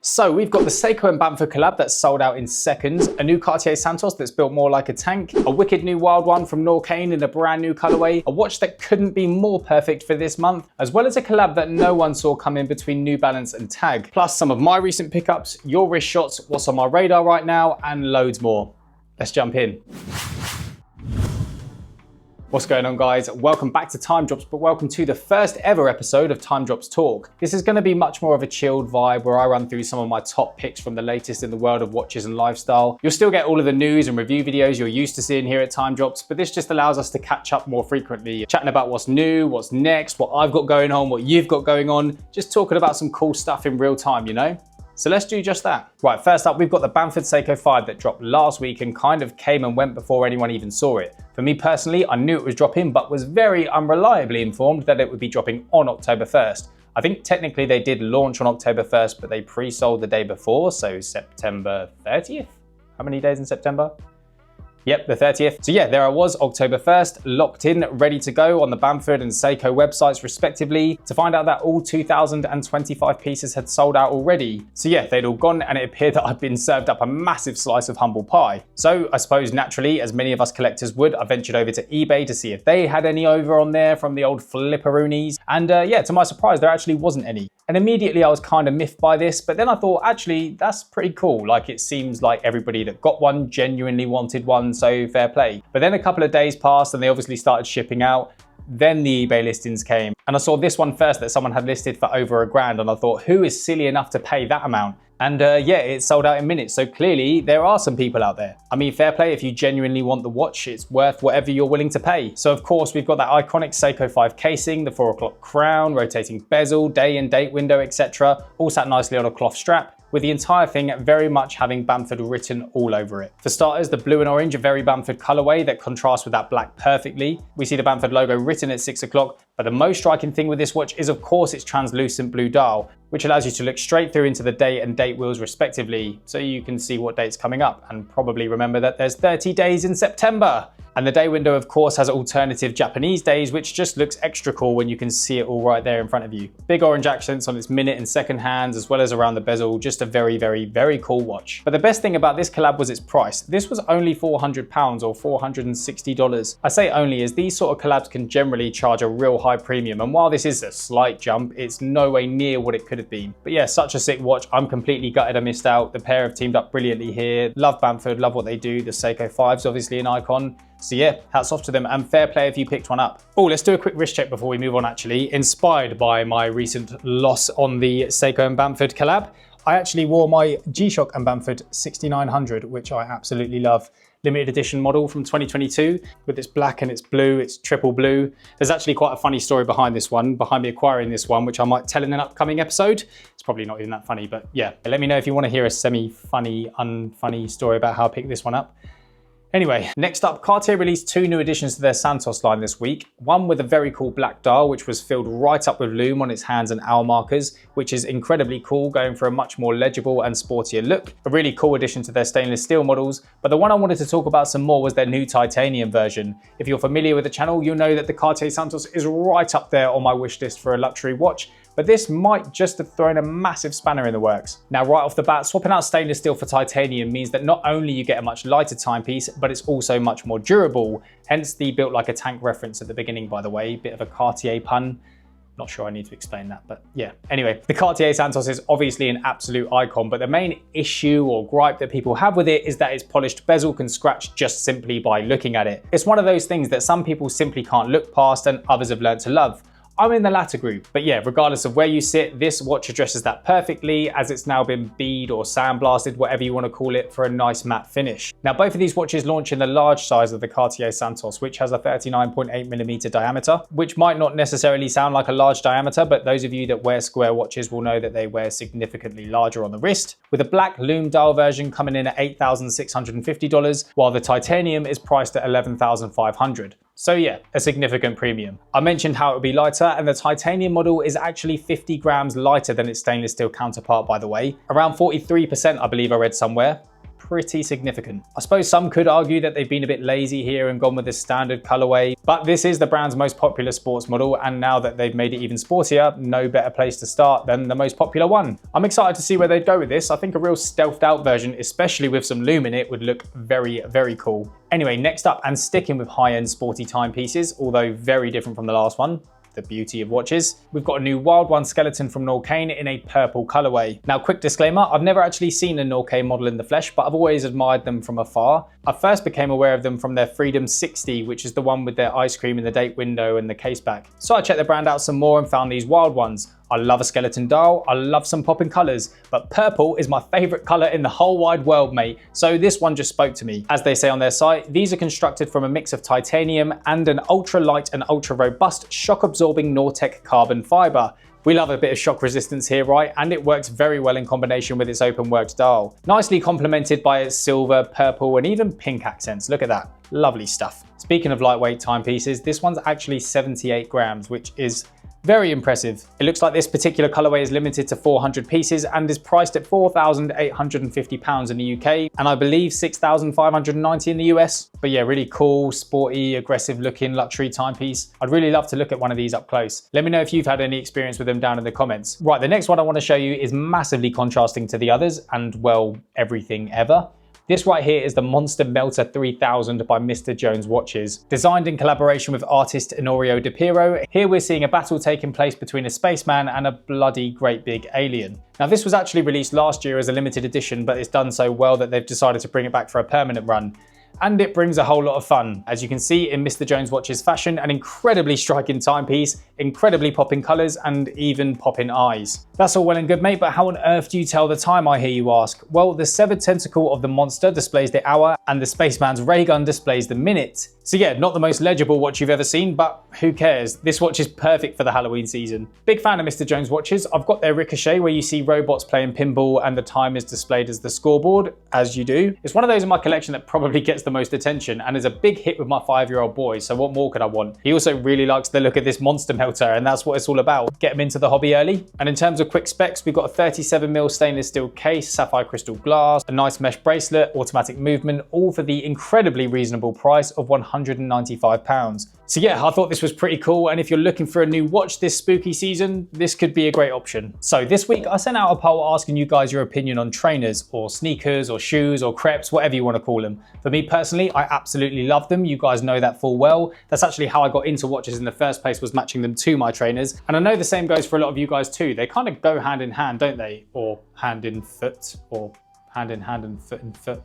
So we've got the Seiko and Bamford collab that's sold out in seconds, a new Cartier Santos that's built more like a tank, a wicked new Wild One from Norqain in a brand new colorway, a watch that couldn't be more perfect for this month, as well as a collab that no one saw come in between New Balance and Tag, plus some of my recent pickups, your wrist shots, what's on my radar right now, and loads more. Let's jump in. What's going on, guys? Welcome back to Time Drops, but welcome to the first ever episode of Time Drops Talk. This is going to be much more of a chilled vibe where I run through some of my top picks from the latest in the world of watches and lifestyle. You'll still get all of the news and review videos you're used to seeing here at Time Drops, but this just allows us to catch up more frequently, chatting about what's new, what's next, what I've got going on, what you've got going on, just talking about some cool stuff in real time, you know? So let's do just that. Right, first up, we've got the Bamford Seiko 5 that dropped last week and kind of came and went before anyone even saw it. For me personally, I knew it was dropping, but was very unreliably informed that it would be dropping on October 1st. I think technically they did launch on October 1st, but they pre-sold the day before, so September 30th? How many days in September? Yep, the 30th. So yeah, there I was, October 1st, locked in, ready to go on the Bamford and Seiko websites respectively, to find out that all 2,025 pieces had sold out already. So yeah, they'd all gone, and it appeared that I'd been served up a massive slice of humble pie. So I suppose naturally, as many of us collectors would, I ventured over to eBay to see if they had any over on there from the old flipperoonies. And yeah, to my surprise, there actually wasn't any. And immediately I was kind of miffed by this, but then I thought, actually, that's pretty cool. Like, it seems like everybody that got one genuinely wanted one, so fair play. But then a couple of days passed and they obviously started shipping out. Then the eBay listings came and I saw this one first that someone had listed for over $1,000, and I thought, who is silly enough to pay that amount? And yeah, it sold out in minutes. So clearly there are some people out there. I mean, fair play, if you genuinely want the watch, it's worth whatever you're willing to pay. So of course, we've got that iconic Seiko 5 casing, the 4 o'clock crown, rotating bezel, day and date window, etc. All sat nicely on a cloth strap, with the entire thing very much having Bamford written all over it. For starters, the blue and orange, a very Bamford colorway that contrasts with that black perfectly. We see the Bamford logo written at 6 o'clock, but the most striking thing with this watch is of course its translucent blue dial, which allows you to look straight through into the day and date wheels respectively, so you can see what date's coming up and probably remember that there's 30 days in September. And the day window of course has alternative Japanese days, which just looks extra cool when you can see it all right there in front of you. Big orange accents on its minute and second hands, as well as around the bezel. Just a very, very, very cool watch. But the best thing about this collab was its price. This was only £400 or $460. I say only as these sort of collabs can generally charge a real high premium, and while this is a slight jump, it's no way near what it could have been. But yeah, such a sick watch. I'm completely gutted I missed out. The pair have teamed up brilliantly here. Love Bamford, love what they do. The Seiko 5's obviously an icon. So yeah, hats off to them, and fair play if you picked one up. Oh, let's do a quick wrist check before we move on actually. Inspired by my recent loss on the Seiko and Bamford collab, I actually wore my G-Shock and Bamford 6900, which I absolutely love. Limited edition model from 2022 with its black and its blue, it's triple blue. There's actually quite a funny story behind this one, behind me acquiring this one, which I might tell in an upcoming episode. It's probably not even that funny, but yeah. Let me know if you want to hear a semi-funny, unfunny story about how I picked this one up. Anyway, next up, Cartier released 2 new additions to their Santos line this week. One with a very cool black dial, which was filled right up with lume on its hands and hour markers, which is incredibly cool, going for a much more legible and sportier look. A really cool addition to their stainless steel models, but the one I wanted to talk about some more was their new titanium version. If you're familiar with the channel, you'll know that the Cartier Santos is right up there on my wish list for a luxury watch, but this might just have thrown a massive spanner in the works. Now, right off the bat, swapping out stainless steel for titanium means that not only you get a much lighter timepiece, but it's also much more durable, hence the built like a tank reference at the beginning, by the way, bit of a Cartier pun. Not sure I need to explain that, but yeah. Anyway, the Cartier Santos is obviously an absolute icon, but the main issue or gripe that people have with it is that its polished bezel can scratch just simply by looking at it. It's one of those things that some people simply can't look past and others have learned to love. I'm in the latter group, but yeah, regardless of where you sit, this watch addresses that perfectly, as it's now been bead or sandblasted, whatever you want to call it, for a nice matte finish. Now, both of these watches launch in the large size of the Cartier Santos, which has a 39.8mm diameter, which might not necessarily sound like a large diameter, but those of you that wear square watches will know that they wear significantly larger on the wrist, with a black lume dial version coming in at $8,650, while the titanium is priced at $11,500. So yeah, a significant premium. I mentioned how it would be lighter, and the titanium model is actually 50 grams lighter than its stainless steel counterpart, by the way. Around 43%, I believe I read somewhere. pretty significant. I suppose some could argue that they've been a bit lazy here and gone with the standard colorway, but this is the brand's most popular sports model, and now that they've made it even sportier, no better place to start than the most popular one. I'm excited to see where they'd go with this. I think a real stealthed out version, especially with some lume in it, would look very, very cool. Anyway, next up, and sticking with high-end sporty timepieces, although very different from the last one, the beauty of watches, we've got a new Wild One skeleton from Norqain in a purple colorway. Now, quick disclaimer, I've never actually seen a Norqain model in the flesh, but I've always admired them from afar. I first became aware of them from their Freedom 60, which is the one with their ice cream in the date window and the case back. So I checked the brand out some more and found these Wild Ones. I love a skeleton dial, I love some popping colours, but purple is my favourite colour in the whole wide world, mate, so this one just spoke to me. As they say on their site, these are constructed from a mix of titanium and an ultra-light and ultra-robust shock-absorbing Nortec carbon fibre. We love a bit of shock resistance here, right? And it works very well in combination with its open worked dial. Nicely complemented by its silver, purple, and even pink accents. Look at that. Lovely stuff. Speaking of lightweight timepieces, this one's actually 78 grams, which is very impressive. It looks like this particular colorway is limited to 400 pieces and is priced at £4,850 in the UK, and I believe £6,590 in the US. But yeah, really cool, sporty, aggressive looking luxury timepiece. I'd really love to look at one of these up close. Let me know if you've had any experience with them down in the comments. Right, the next one I want to show you is massively contrasting to the others and, well, everything ever. This right here is the Monster Melter 3000 by Mr. Jones Watches. Designed in collaboration with artist Enorio De Piro, here we're seeing a battle taking place between a spaceman and a bloody great big alien. Now, this was actually released last year as a limited edition, but it's done so well that they've decided to bring it back for a permanent run. And it brings a whole lot of fun. As you can see in Mr. Jones Watches fashion, an incredibly striking timepiece, incredibly popping colours, and even popping eyes. That's all well and good, mate, but how on earth do you tell the time, I hear you ask? Well, the severed tentacle of the monster displays the hour, and the spaceman's ray gun displays the minute. So yeah, not the most legible watch you've ever seen, but who cares? This watch is perfect for the Halloween season. Big fan of Mr. Jones Watches. I've got their Ricochet where you see robots playing pinball and the time is displayed as the scoreboard, as you do. It's one of those in my collection that probably gets the most attention and is a big hit with my 5-year-old boy, so what more could I want? He also really likes the look of this Monster Melter, and that's what it's all about. Get him into the hobby early. And in terms of quick specs, we've got a 37mm stainless steel case, sapphire crystal glass, a nice mesh bracelet, automatic movement, all for the incredibly reasonable price of £195. So yeah, I thought this was pretty cool, and if you're looking for a new watch this spooky season, this could be a great option. So this week I sent out a poll asking you guys your opinion on trainers, or sneakers, or shoes, or crepes, whatever you want to call them. For me personally, I absolutely love them. You guys know that full well. That's actually how I got into watches in the first place, was matching them to my trainers. And I know the same goes for a lot of you guys too. They kind of go hand in hand, don't they? Or hand in foot, or hand in hand and foot in foot.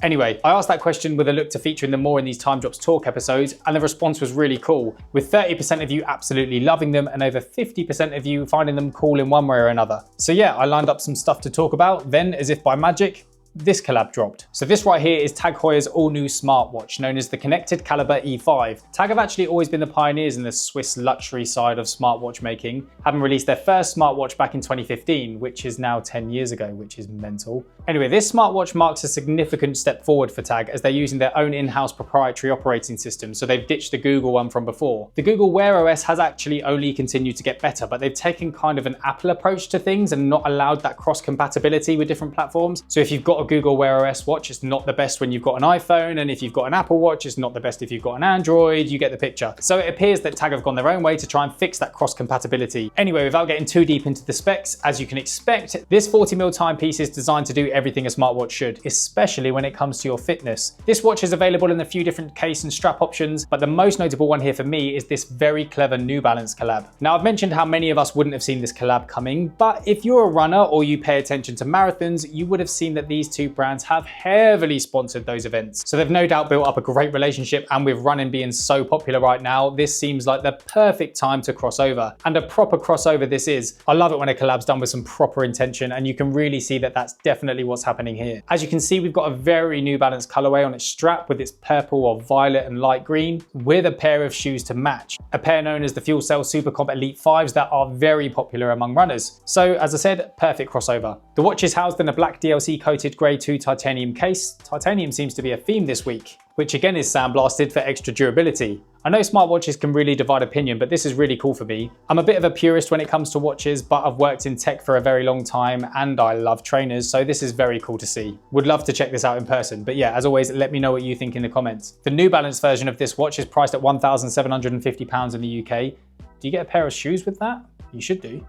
Anyway, I asked that question with a look to featuring them more in these Time Drops Talk episodes, and the response was really cool, with 30% of you absolutely loving them and over 50% of you finding them cool in one way or another. So yeah, I lined up some stuff to talk about, then as if by magic, this collab dropped. So this right here is TAG Heuer's all-new smartwatch, known as the Connected Caliber E5. TAG have actually always been the pioneers in the Swiss luxury side of smartwatch making, having released their first smartwatch back in 2015, which is now 10 years ago, which is mental. Anyway, this smartwatch marks a significant step forward for TAG, as they're using their own in-house proprietary operating system, so they've ditched the Google one from before. The Google Wear OS has actually only continued to get better, but they've taken kind of an Apple approach to things and not allowed that cross-compatibility with different platforms. So if you've got a Google Wear OS watch, it's not the best when you've got an iPhone, and if you've got an Apple Watch, it's not the best if you've got an Android. You get the picture. So it appears that TAG have gone their own way to try and fix that cross-compatibility. Anyway, without getting too deep into the specs, as you can expect, this 40mm timepiece is designed to do everything a smartwatch should, especially when it comes to your fitness. This watch is available in a few different case and strap options, but the most notable one here for me is this very clever New Balance collab. Now, I've mentioned how many of us wouldn't have seen this collab coming, but if you're a runner or you pay attention to marathons, you would have seen that these two brands have heavily sponsored those events. So they've no doubt built up a great relationship, and with running being so popular right now, this seems like the perfect time to cross over. And a proper crossover this is. I love it when a collab's done with some proper intention, and you can really see that that's definitely what's happening here. As you can see, we've got a very New Balance colorway on its strap with its purple or violet and light green, with a pair of shoes to match. A pair known as the Fuel Cell Super Comp Elite 5s that are very popular among runners. So as I said, perfect crossover. The watch is housed in a black DLC coated grade 2 titanium case. Titanium seems to be a theme this week, which again is sandblasted for extra durability. I know smartwatches can really divide opinion, but this is really cool for me. I'm a bit of a purist when it comes to watches, but I've worked in tech for a very long time and I love trainers, so this is very cool to see. Would love to check this out in person, but yeah, as always, let me know what you think in the comments. The New Balance version of this watch is priced at £1,750 in the UK. Do you get a pair of shoes with that? You should do.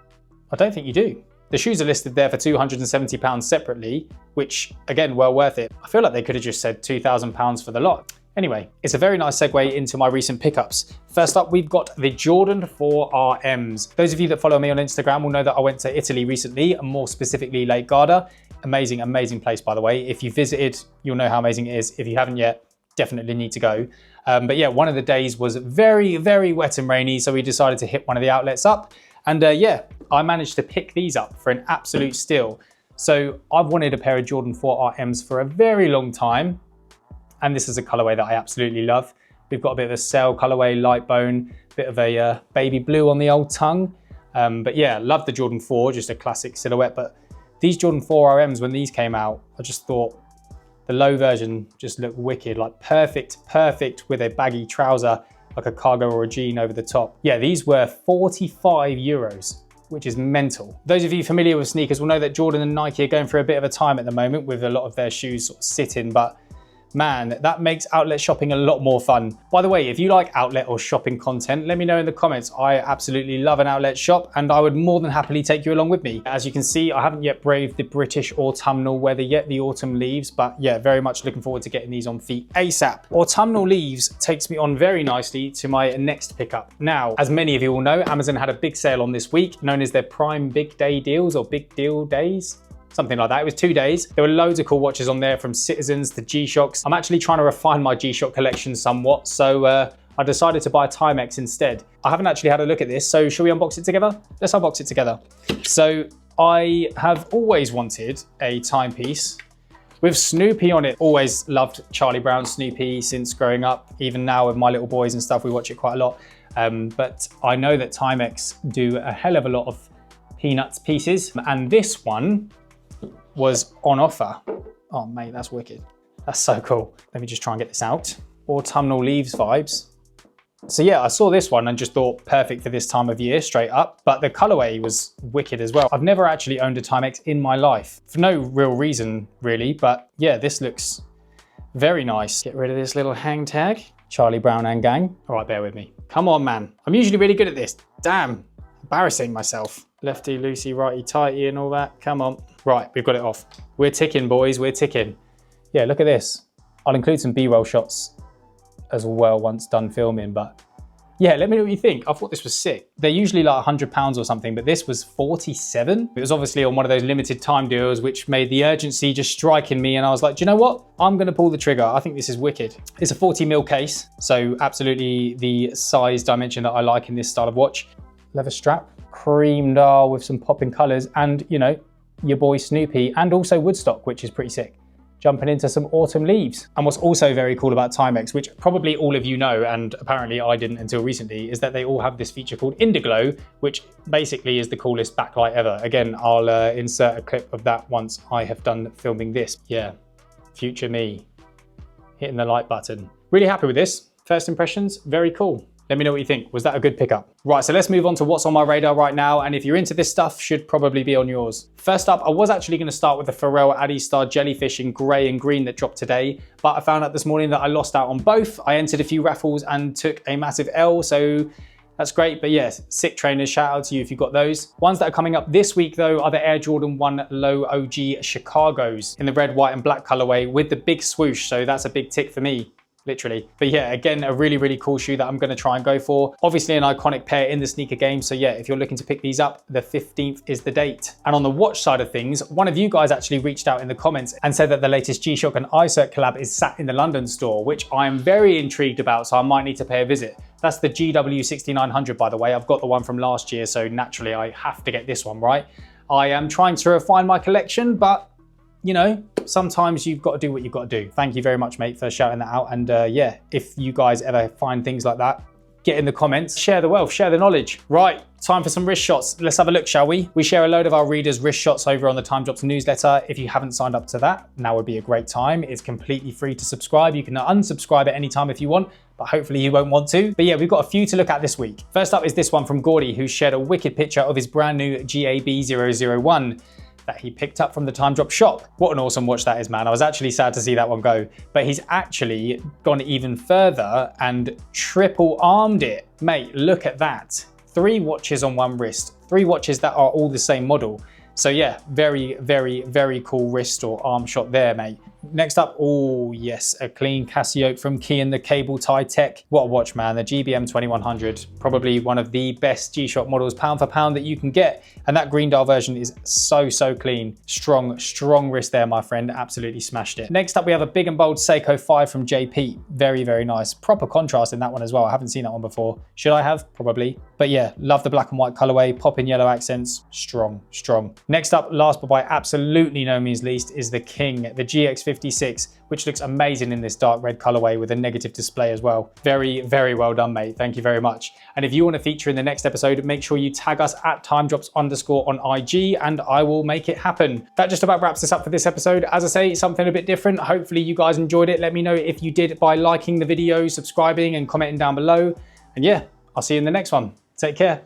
I don't think you do. The shoes are listed there for £270 separately, which again, well worth it. I feel like they could have just said £2,000 for the lot. Anyway, it's a very nice segue into my recent pickups. First up, we've got the Jordan 4 RMs. Those of you that follow me on Instagram will know that I went to Italy recently, and more specifically Lake Garda. Amazing, amazing place, by the way. If you visited, you'll know how amazing it is. If you haven't yet, definitely need to go. But yeah, one of the days was very, very wet and rainy, so we decided to hit one of the outlets up. And yeah, I managed to pick these up for an absolute steal. So I've wanted a pair of Jordan 4 RMs for a very long time. And this is a colorway that I absolutely love. We've got a bit of a sail colorway, light bone, bit of a baby blue on the old tongue. But yeah, love the Jordan 4, just a classic silhouette. But these Jordan 4 RMs, when these came out, I just thought the low version just looked wicked, like perfect with a baggy trouser, like a cargo or a jean over the top. Yeah, these were 45 euros, which is mental. Those of you familiar with sneakers will know that Jordan and Nike are going through a bit of a time at the moment with a lot of their shoes sort of sitting, but man, that makes outlet shopping a lot more fun. By the way, if you like outlet or shopping content, let me know in the comments. I absolutely love an outlet shop and I would more than happily take you along with me. As you can see, I haven't yet braved the British autumnal weather yet, the autumn leaves, but yeah, very much looking forward to getting these on feet ASAP. Autumnal leaves takes me on very nicely to my next pickup. Now, as many of you will know, Amazon had a big sale on this week, known as their Prime Big Day Deals or Big Deal Days. Something like that. It was 2 days. There were loads of cool watches on there, from Citizens to G-Shocks. I'm actually trying to refine my G-Shock collection somewhat, so I decided to buy a Timex instead. I haven't actually had a look at this, so shall we unbox it together? Let's unbox it together. So I have always wanted a timepiece with Snoopy on it. Always loved Charlie Brown Snoopy since growing up. Even now with my little boys and stuff, we watch it quite a lot. But I know that Timex do a hell of a lot of Peanuts pieces, and this one was on offer. Oh mate, that's wicked. That's so cool. Let me just try and get this out. Autumnal leaves vibes. So yeah, I saw this one and just thought perfect for this time of year, straight up. But the colorway was wicked as well. I've never actually owned a Timex in my life, for no real reason really, but yeah, this looks very nice. Get rid of this little hang tag. Charlie Brown and gang. All right, bear with me. Come on, man. I'm usually really good at this. Damn, embarrassing myself. Lefty, loosey, righty, tighty and all that. Come on. Right, we've got it off. We're ticking, boys, we're ticking. Yeah, look at this. I'll include some B-roll shots as well once done filming, but yeah, let me know what you think. I thought this was sick. They're usually like £100 or something, but this was 47. It was obviously on one of those limited time deals, which made the urgency just strike in me. And I was like, do you know what? I'm gonna pull the trigger. I think this is wicked. It's a 40mm case, so absolutely the size dimension that I like in this style of watch. Leather strap, cream dial with some popping colors, and you know, your boy Snoopy, and also Woodstock, which is pretty sick. Jumping into some autumn leaves. And what's also very cool about Timex, which probably all of you know, and apparently I didn't until recently, is that they all have this feature called Indiglow, which basically is the coolest backlight ever. Again, I'll insert a clip of that once I have done filming this. Yeah, future me, hitting the like button. Really happy with this. First impressions, very cool. Let me know what you think. Was that a good pickup? Right, so let's move on to what's on my radar right now. And if you're into this stuff, should probably be on yours. First up, I was actually gonna start with the Pharrell Addy Star Jellyfish in gray and green that dropped today, but I found out this morning that I lost out on both. I entered a few raffles and took a massive L, so that's great. But yes, sick trainers, shout out to you if you've got those. Ones that are coming up this week though are the Air Jordan 1 Low OG Chicago's in the red, white and black colorway with the big swoosh. So that's a big tick for me. Literally. But yeah, again, a really, really cool shoe that I'm going to try and go for. Obviously an iconic pair in the sneaker game. So yeah, if you're looking to pick these up, the 15th is the date. And on the watch side of things, one of you guys actually reached out in the comments and said that the latest G-Shock and iCert collab is sat in the London store, which I am very intrigued about. So I might need to pay a visit. That's the GW6900, by the way. I've got the one from last year. So naturally I have to get this one, right? I am trying to refine my collection, but you know, sometimes you've got to do what you've got to do. Thank you very much, mate, for shouting that out. And yeah, if you guys ever find things like that, get in the comments, share the wealth, share the knowledge. Right, time for some wrist shots. Let's have a look, shall we? We share a load of our readers' wrist shots over on the Time Drops newsletter. If you haven't signed up to that, now would be a great time. It's completely free to subscribe. You can unsubscribe at any time if you want, but hopefully you won't want to. But yeah, we've got a few to look at this week. First up is this one from Gordy, who shared a wicked picture of his brand new GAB 001 that he picked up from the Time Drop shop. What an awesome watch that is, man. I was actually sad to see that one go, but he's actually gone even further and triple armed it. Mate, look at that. 3 watches on one wrist, 3 watches that are all the same model. So yeah, very, very, very cool wrist or arm shot there, mate. Next up, oh yes, a clean Casio from Key and the Cable Tie Tech. What a watch, man. The GBM 2100, probably one of the best G-Shock models pound for pound that you can get. And that green dial version is so, so clean. Strong, strong wrist there, my friend. Absolutely smashed it. Next up, we have a big and bold Seiko 5 from JP. Very, very nice. Proper contrast in that one as well. I haven't seen that one before. Should I have? Probably. But yeah, love the black and white colorway, pop in yellow accents. Strong, strong. Next up, last but by absolutely no means least, is the King, the GX56, which looks amazing in this dark red colorway with a negative display as well. Very, very well done, mate. Thank you very much. And if you want to feature in the next episode, make sure you tag us at timedrops_ on IG and I will make it happen. That just about wraps us up for this episode. As I say, something a bit different. Hopefully you guys enjoyed it. Let me know if you did by liking the video, subscribing and commenting down below. And yeah, I'll see you in the next one. Take care.